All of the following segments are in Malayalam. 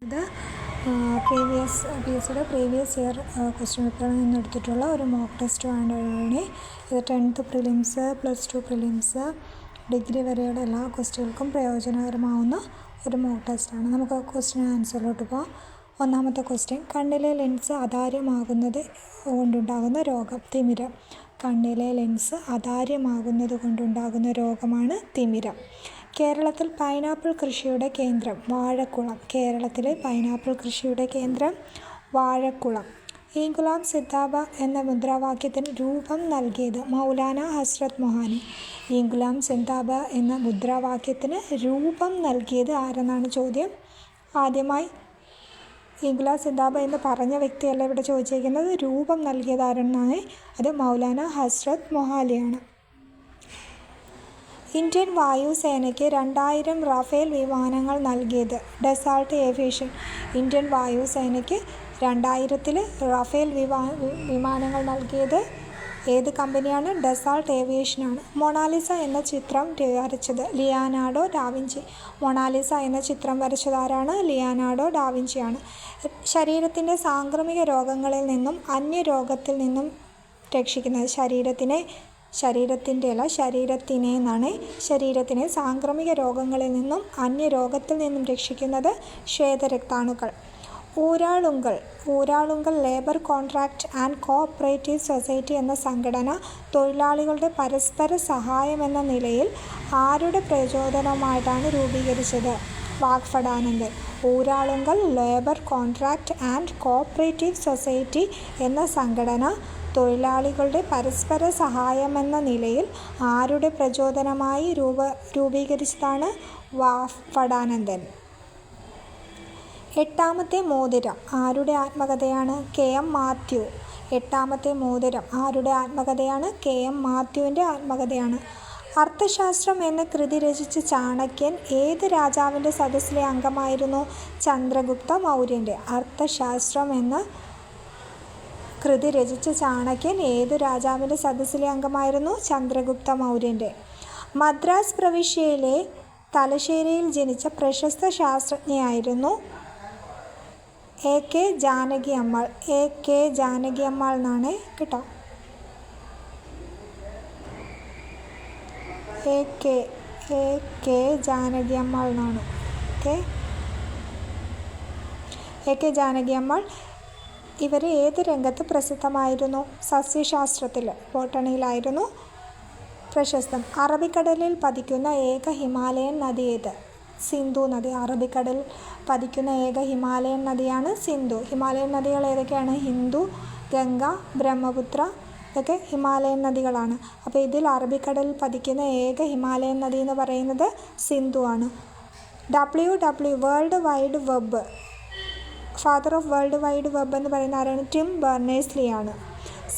ഇത് PSCയുടെ പ്രീവിയസ് ഇയർ ക്വസ്റ്റ്യൻ പേപ്പറിൽ നിന്ന് എടുത്തിട്ടുള്ള ഒരു മോക്ക് ടെസ്റ്റ് ആണ്. ഇത് 10th പ്രിലിംസ്, +2 പ്രിലിംസ്, ഡിഗ്രി വരെയുള്ള എല്ലാ ക്വസ്റ്റ്യനുകൾക്കും പ്രയോജനകരമാവുന്ന ഒരു മോക്ക് ടെസ്റ്റാണ്. നമുക്ക് ക്വസ്റ്റ്യൻ ആൻസറിലോട്ട് പോകാം. ഒന്നാമത്തെ ക്വസ്റ്റ്യൻ: കണ്ണിലെ ലെൻസ് അതാര്യമാകുന്നത് കൊണ്ടുണ്ടാകുന്ന രോഗം? തിമിരം. കണ്ണിലെ ലെൻസ് അതാര്യമാകുന്നത് കൊണ്ടുണ്ടാകുന്ന രോഗമാണ് തിമിരം. കേരളത്തിൽ പൈനാപ്പിൾ കൃഷിയുടെ കേന്ദ്രം? വാഴക്കുളം. കേരളത്തിലെ പൈനാപ്പിൾ കൃഷിയുടെ കേന്ദ്രം വാഴക്കുളം. ഇൻക്വിലാബ് സിന്ദാബാദ് എന്ന മുദ്രാവാക്യത്തിന് രൂപം നൽകിയത്? മൗലാന ഹസ്രത്ത് മൊഹാനി. ഇൻക്വിലാബ് സിന്ദാബാദ് എന്ന മുദ്രാവാക്യത്തിന് രൂപം നൽകിയത് ആരെന്നാണ് ചോദ്യം. ആദ്യമായി ഇൻക്വിലാബ് സിന്ദാബാദ് എന്ന് പറഞ്ഞ വ്യക്തിയല്ല ഇവിടെ ചോദിച്ചിരിക്കുന്നത്. രൂപം നൽകിയത് ആരെന്നാണ്? അത് മൗലാന ഹസ്രത്ത് മൊഹാലിയാണ്. ഇന്ത്യൻ വായുസേനയ്ക്ക് 2000 റാഫേൽ വിമാനങ്ങൾ നൽകിയത്? Dassault aviation. ഇന്ത്യൻ വായുസേനയ്ക്ക് 2000 റാഫേൽ വിമാനങ്ങൾ നൽകിയത് ഏത് കമ്പനിയാണ്? ഡസാൾട്ട് ഏവിയേഷനാണ്. മൊണാലിസ എന്ന ചിത്രം വരച്ചത്? Leonardo da Vinci. മൊണാലിസ എന്ന ചിത്രം വരച്ചതാരാണ്? ലിയോനാർഡോ ഡാവിഞ്ചിയാണ്. ശരീരത്തിൻ്റെ സാംക്രമിക രോഗങ്ങളിൽ നിന്നും അന്യരോഗത്തിൽ നിന്നും രക്ഷിക്കുന്നത്? ശരീരത്തിനെ സാംക്രമിക രോഗങ്ങളിൽ നിന്നും അന്യരോഗത്തിൽ നിന്നും രക്ഷിക്കുന്നത് ശ്വേതരക്താണുക്കൾ. Uralungal labour contract and cooperative society എന്ന സംഘടന തൊഴിലാളികളുടെ പരസ്പര സഹായമെന്ന നിലയിൽ ആരുടെ പ്രചോദനവുമായിട്ടാണ് രൂപീകരിച്ചത്? Vagbhatanandan. Uralungal labour contract and cooperative society എന്ന സംഘടന തൊഴിലാളികളുടെ പരസ്പര സഹായമെന്ന നിലയിൽ ആരുടെ പ്രചോദനമായി രൂപീകരിച്ചതാണ്? വാഗ്ഭടാനന്ദൻ. എട്ടാമത്തെ മോതിരം ആരുടെ ആത്മകഥയാണ്? KM മാത്യു. എട്ടാമത്തെ മോതിരം ആരുടെ ആത്മകഥയാണ്? KM മാത്യുവിൻ്റെ ആത്മകഥയാണ്. അർത്ഥശാസ്ത്രം എന്ന കൃതി രചിച്ച ചാണക്യൻ ഏത് രാജാവിൻ്റെ സദസ്സിലെ അംഗമായിരുന്നു? ചന്ദ്രഗുപ്ത മൗര്യൻ്റെ. അർത്ഥശാസ്ത്രം എന്ന കൃതി രചിച്ച ചാണക്യൻ ഏതു രാജാവിൻ്റെ സദസ്സിലെ അംഗമായിരുന്നു? ചന്ദ്രഗുപ്ത മൗര്യൻ്റെ. മദ്രാസ് പ്രവിശ്യയിലെ തലശ്ശേരിയിൽ ജനിച്ച പ്രശസ്ത ശാസ്ത്രജ്ഞയായിരുന്നു? AK ജാനകി അമ്മാൾ. AK ജാനകി അമ്മാൾ എന്നാണ് കേട്ടോ. AK ജാനകി അമ്മാൾ എന്നാണ്. AK ജാനകി അമ്മാൾ. ഇവർ ഏത് രംഗത്ത് പ്രസിദ്ധമായിരുന്നു? സസ്യശാസ്ത്രത്തിൽ, ബോട്ടണിയിലായിരുന്നു പ്രശസ്തം. അറബിക്കടലിൽ പതിക്കുന്ന ഏക ഹിമാലയൻ നദി ഏത്? സിന്ധു നദി. അറബിക്കടലിൽ പതിക്കുന്ന ഏക ഹിമാലയൻ നദിയാണ് സിന്ധു. ഹിമാലയൻ നദികൾ ഏതൊക്കെയാണ്? ഹിന്ദു, ഗംഗ, ബ്രഹ്മപുത്ര. ഇതൊക്കെ ഹിമാലയൻ നദികളാണ്. അപ്പോൾ ഇതിൽ അറബിക്കടലിൽ പതിക്കുന്ന ഏക ഹിമാലയൻ നദി എന്ന് പറയുന്നത് സിന്ധു ആണ്. World wide web, father of world wide web എന്ന് പറയുന്ന ആരാണ്? ടിം ബെർണേഴ്സ്-ലീ ആണ്.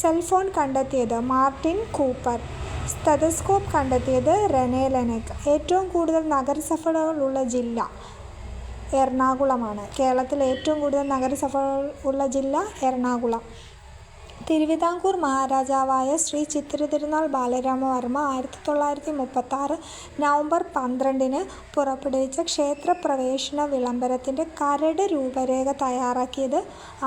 സെൽഫോൺ കണ്ടെത്തിയത്? Martin Cooper. സ്റ്റെതസ്കോപ്പ് കണ്ടെത്തിയത്? Rene Laennec. ഏറ്റവും കൂടുതൽ നഗരസഭകളുള്ള ജില്ല എറണാകുളമാണ്. കേരളത്തിൽ ഏറ്റവും കൂടുതൽ നഗരസഭകൾ ഉള്ള ജില്ല എറണാകുളം. തിരുവിതാംകൂർ മഹാരാജാവായ ശ്രീ ചിത്തിര തിരുനാൾ ബാലരാമവർമ്മ 1936 നവംബർ 12 പുറപ്പെടുവിച്ച ക്ഷേത്രപ്രവേശന വിളംബരത്തിൻ്റെ കരട് രൂപരേഖ തയ്യാറാക്കിയത്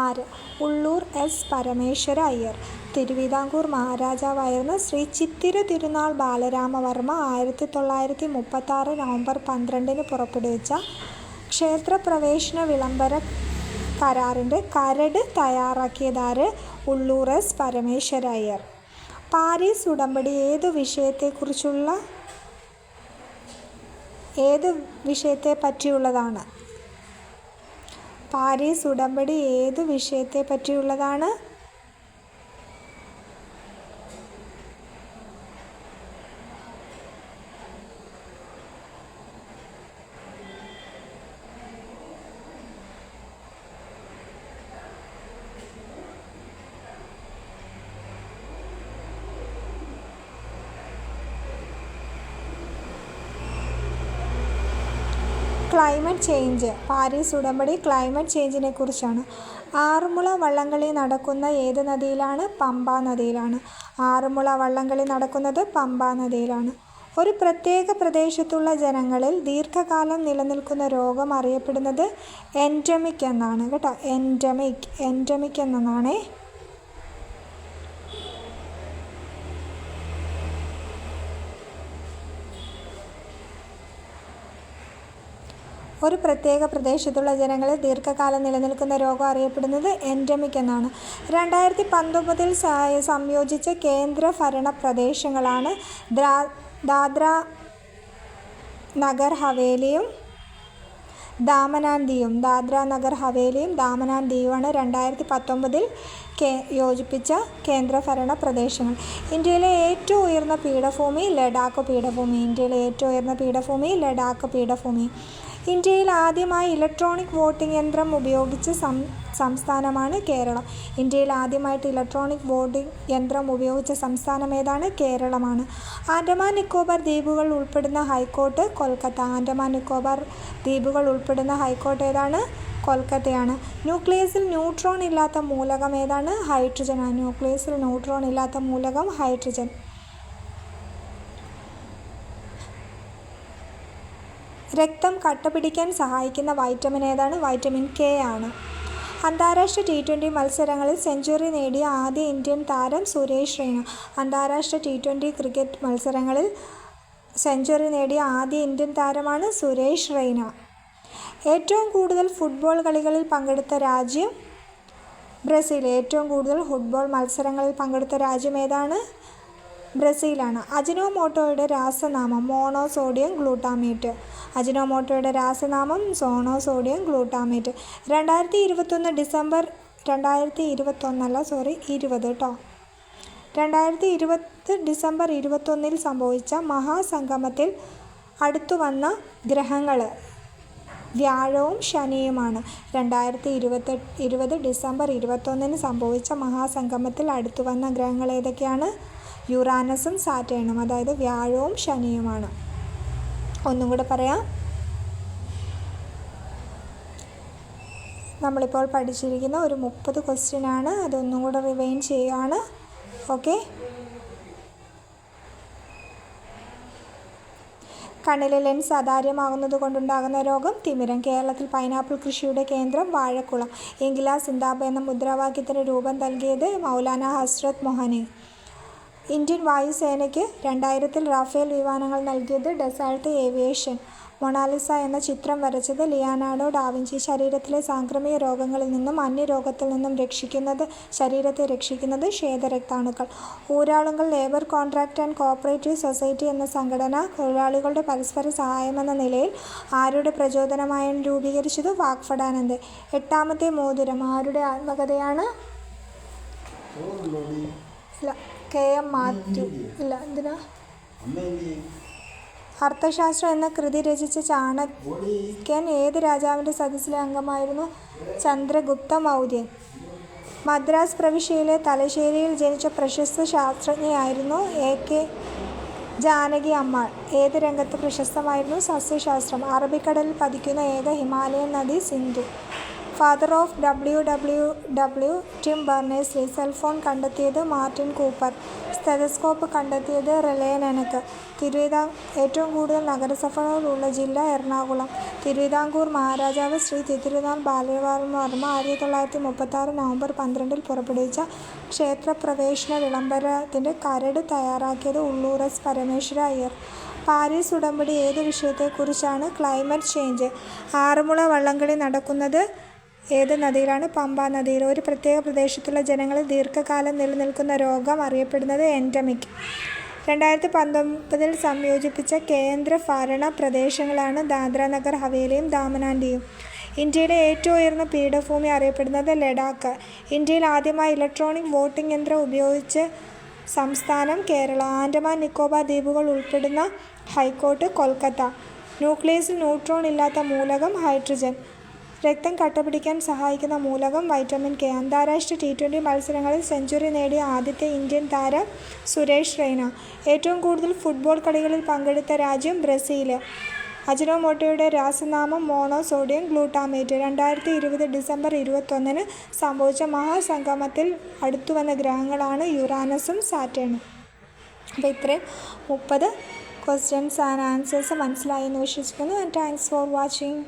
ആര്? ഉള്ളൂർ S. പരമേശ്വര അയ്യർ. തിരുവിതാംകൂർ മഹാരാജാവായിരുന്ന ശ്രീ ചിത്തിര തിരുനാൾ ബാലരാമവർമ്മ 1936 നവംബർ 12 പുറപ്പെടുവിച്ച ക്ഷേത്രപ്രവേശന വിളംബര കരാറിൻ്റെ കരട് തയ്യാറാക്കിയതാര്? ഉള്ളൂർ S. പരമേശ്വര അയ്യർ. പാരീസ് ഉടമ്പടി ഏത് വിഷയത്തെ പറ്റിയുള്ളതാണ്? പാരീസ് ഉടമ്പടി ഏത് വിഷയത്തെ പറ്റിയുള്ളതാണ്? Climate change. പാരീസ് ഉടമ്പടി ക്ലൈമറ്റ് ചേഞ്ചിനെ കുറിച്ചാണ്. ആറന്മുള വള്ളംകളി നടക്കുന്ന ഏത് നദിയിലാണ്? പമ്പാ നദിയിലാണ്. ആറന്മുള വള്ളംകളി നടക്കുന്നത് പമ്പാ നദിയിലാണ്. ഒരു പ്രത്യേക പ്രദേശത്തുള്ള ജനങ്ങളിൽ ദീർഘകാലം നിലനിൽക്കുന്ന രോഗം അറിയപ്പെടുന്നത് എൻഡമിക് എന്നാണ് കേട്ടോ. എൻഡമിക് എന്നതാണ്. ഒരു പ്രത്യേക പ്രദേശത്തുള്ള ജനങ്ങളിൽ ദീർഘകാലം നിലനിൽക്കുന്ന രോഗം അറിയപ്പെടുന്നത് എൻഡമിക് എന്നാണ്. 2019 സംയോജിച്ച കേന്ദ്ര ഭരണ പ്രദേശങ്ങളാണ് ദാദ്ര നഗർ ഹവേലിയും ദാമൻ ആൻഡ് ദിയുവും. ദാദ്ര നഗർ ഹവേലിയും ദാമൻ ആൻഡ് ദിയുവാണ് 2019 യോജിപ്പിച്ച കേന്ദ്രഭരണ പ്രദേശങ്ങൾ. ഇന്ത്യയിലെ ഏറ്റവും ഉയർന്ന പീഠഭൂമി ലഡാക്ക് പീഠഭൂമി. ഇന്ത്യയിൽ ആദ്യമായി ഇലക്ട്രോണിക് വോട്ടിംഗ് യന്ത്രം ഉപയോഗിച്ച സംസ്ഥാനമാണ് കേരളം. ഇന്ത്യയിൽ ആദ്യമായിട്ട് ഇലക്ട്രോണിക് വോട്ടിംഗ് യന്ത്രം ഉപയോഗിച്ച സംസ്ഥാനം ഏതാണ്? കേരളമാണ്. ആൻഡമാൻ നിക്കോബാർ ദ്വീപുകൾ ഉൾപ്പെടുന്ന ഹൈക്കോർട്ട് കൊൽക്കത്ത. ആൻഡമാൻ നിക്കോബാർ ദ്വീപുകൾ ഉൾപ്പെടുന്ന ഹൈക്കോർട്ട് ഏതാണ്? കൊൽക്കത്തയാണ്. ന്യൂക്ലിയസിൽ ന്യൂട്രോൺ ഇല്ലാത്ത മൂലകം ഏതാണ്? ഹൈഡ്രജനാണ്. ന്യൂക്ലിയസിൽ ന്യൂട്രോൺ ഇല്ലാത്ത മൂലകം ഹൈഡ്രജൻ. രക്തം കട്ടപിടിക്കാൻ സഹായിക്കുന്ന വൈറ്റമിൻ ഏതാണ്? വൈറ്റമിൻ കെ ആണ്. അന്താരാഷ്ട്ര T20 മത്സരങ്ങളിൽ സെഞ്ചുറി നേടിയ ആദ്യ ഇന്ത്യൻ താരം സുരേഷ് റെയ്ന. അന്താരാഷ്ട്ര T20 ക്രിക്കറ്റ് മത്സരങ്ങളിൽ സെഞ്ചുറി നേടിയ ആദ്യ ഇന്ത്യൻ താരമാണ് സുരേഷ് റെയ്ന. ഏറ്റവും കൂടുതൽ ഫുട്ബോൾ കളികളിൽ പങ്കെടുത്ത രാജ്യം ബ്രസീൽ. ഏറ്റവും കൂടുതൽ ഫുട്ബോൾ മത്സരങ്ങളിൽ പങ്കെടുത്ത രാജ്യം ഏതാണ്? ബ്രസീലാണ്. അജിനോമോട്ടോയുടെ രാസനാമം മോണോസോഡിയം ഗ്ലൂട്ടാമേറ്റ്. അജിനോമോട്ടോയുടെ രാസനാമം മോണോസോഡിയം ഗ്ലൂട്ടാമേറ്റ്. 2020 ഡിസംബർ 21 സംഭവിച്ച മഹാസംഗമത്തിൽ അടുത്തുവന്ന ഗ്രഹങ്ങൾ വ്യാഴവും ശനിയുമാണ്. 2020 ഡിസംബർ 21 സംഭവിച്ച മഹാസംഗമത്തിൽ അടുത്തുവന്ന ഗ്രഹങ്ങൾ ഏതൊക്കെയാണ്? യുറാനസും സാറ്റേണും, അതായത് വ്യാഴവും ശനിയുമാണ്. ഒന്നും കൂടെ പറയാം. നമ്മളിപ്പോൾ പഠിച്ചിരിക്കുന്ന ഒരു 30 ക്വസ്റ്റ്യനാണ്. അതൊന്നും കൂടെ റിവൈൻ ചെയ്യുകയാണ്. ഓക്കെ. കണ്ണിലെ ലെൻസ് അതാര്യമാകുന്നത് കൊണ്ടുണ്ടാകുന്ന രോഗം തിമിരം. കേരളത്തിൽ പൈനാപ്പിൾ കൃഷിയുടെ കേന്ദ്രം വാഴക്കുളം. ഇൻക്ലാബ് സിന്ദാബാദ് എന്ന മുദ്രാവാക്യത്തിന് രൂപം നൽകിയത് മൗലാന ഹസ്രത്ത് മൊഹനി. ഇന്ത്യൻ വായുസേനയ്ക്ക് 2000 റാഫേൽ വിമാനങ്ങൾ നൽകിയത് ഡസാൾട്ട് ഏവിയേഷൻ. മൊണാലിസ എന്ന ചിത്രം വരച്ചത് ലിയനാർഡോ ഡാവിഞ്ചി. ശരീരത്തിലെ സാംക്രമിക രോഗങ്ങളിൽ നിന്നും അന്യരോഗത്തിൽ നിന്നും ശരീരത്തെ രക്ഷിക്കുന്നത് ശ്വേതരക്താണുക്കൾ. Uralungal labour contract and cooperative society എന്ന സംഘടന തൊഴിലാളികളുടെ പരസ്പര സഹായമെന്ന നിലയിൽ ആരുടെ പ്രചോദനമായാണ് രൂപീകരിച്ചത്? വാഗ്ഭടാനന്ദ. 8ാമത്തെ മോതിരം ആരുടെ ആത്മകഥയാണ്? KM മാത്യു. അർത്ഥശാസ്ത്രം എന്ന കൃതി രചിച്ച ചാണക്യൻ ഏത് രാജാവിൻ്റെ സദസ്സിലെ അംഗമായിരുന്നു? ചന്ദ്രഗുപ്ത മൗര്യൻ. മദ്രാസ് പ്രവിശ്യയിലെ തലശ്ശേരിയിൽ ജനിച്ച പ്രശസ്ത ശാസ്ത്രജ്ഞയായിരുന്നു AK ജാനകി അമ്മാൾ. ഏത് രംഗത്ത് പ്രശസ്തമായിരുന്നു? സസ്യശാസ്ത്രം. അറബിക്കടലിൽ പതിക്കുന്ന ഏക ഹിമാലയൻ നദി? Sindhu. Father of WWW Tim Berners Lee. Cellphone കണ്ടെത്തിയത്? Martin Cooper. സ്റ്റെതസ്കോപ്പ് കണ്ടെത്തിയത്? റെലെ നെനക്ക്. ഏറ്റവും കൂടുതൽ നഗരസഭകളുള്ള ജില്ല? എറണാകുളം. തിരുവിതാംകൂർ മഹാരാജാവ് ശ്രീ തിരുനാൾ ബാലവർമ്മ 1936 നവംബർ 12 പുറപ്പെടുവിച്ച ക്ഷേത്രപ്രവേശന വിളംബരത്തിൻ്റെ കരട് തയ്യാറാക്കിയത്? ഉള്ളൂർ S. പരമേശ്വര അയ്യർ. പാരീസ് ഉടമ്പടി ഏത് വിഷയത്തെക്കുറിച്ചാണ്? Climate change. ആറന്മുള വള്ളംകളി നടക്കുന്നത് ഏത് നദിയിലാണ്? പമ്പാ നദിയിൽ. ഒരു പ്രത്യേക പ്രദേശത്തുള്ള ജനങ്ങളിൽ ദീർഘകാലം നിലനിൽക്കുന്ന രോഗം അറിയപ്പെടുന്നത് എൻഡമിക്. 2019 സംയോജിപ്പിച്ച കേന്ദ്ര ഭരണ പ്രദേശങ്ങളാണ് ദാദ്ര നഗർ ഹവേലിയും ദാമൻ ആൻഡ് ദിയു. ഇന്ത്യയിലെ ഏറ്റവും ഉയർന്ന പീഠഭൂമി അറിയപ്പെടുന്നത് ലഡാക്ക്. ഇന്ത്യയിൽ ആദ്യമായി ഇലക്ട്രോണിക് വോട്ടിംഗ് യന്ത്രം ഉപയോഗിച്ച സംസ്ഥാനം കേരളം. ആൻഡമാൻ നിക്കോബാർ ദ്വീപുകൾ ഉൾപ്പെടുന്ന ഹൈക്കോർട്ട് കൊൽക്കത്ത. ന്യൂക്ലിയസിൽ ന്യൂട്രോൺ ഇല്ലാത്ത മൂലകം ഹൈഡ്രജൻ. രക്തം കട്ടപിടിക്കാൻ സഹായിക്കുന്ന മൂലകം വൈറ്റമിൻ കെ. അന്താരാഷ്ട്ര T20 മത്സരങ്ങളിൽ സെഞ്ചുറി നേടിയ ആദ്യത്തെ ഇന്ത്യൻ താരം സുരേഷ് റെയ്ന. ഏറ്റവും കൂടുതൽ ഫുട്ബോൾ കളികളിൽ പങ്കെടുത്ത രാജ്യം ബ്രസീൽ. അജിനോമോട്ടോയുടെ രാസനാമം മോണോസോഡിയം ഗ്ലൂട്ടാമേറ്റ്. 2020 ഡിസംബർ 21 സംഭവിച്ച മഹാസംഗമത്തിൽ അടുത്തുവന്ന ഗ്രഹങ്ങളാണ് യുറാനസും സാറ്റേണും. അപ്പോൾ ഇത്രയും 30 ക്വസ്റ്റ്യൻസ് ആൻഡ് ആൻസേഴ്സ് മനസ്സിലായി എന്ന് വിശ്വസിക്കുന്നു. And thanks for watching.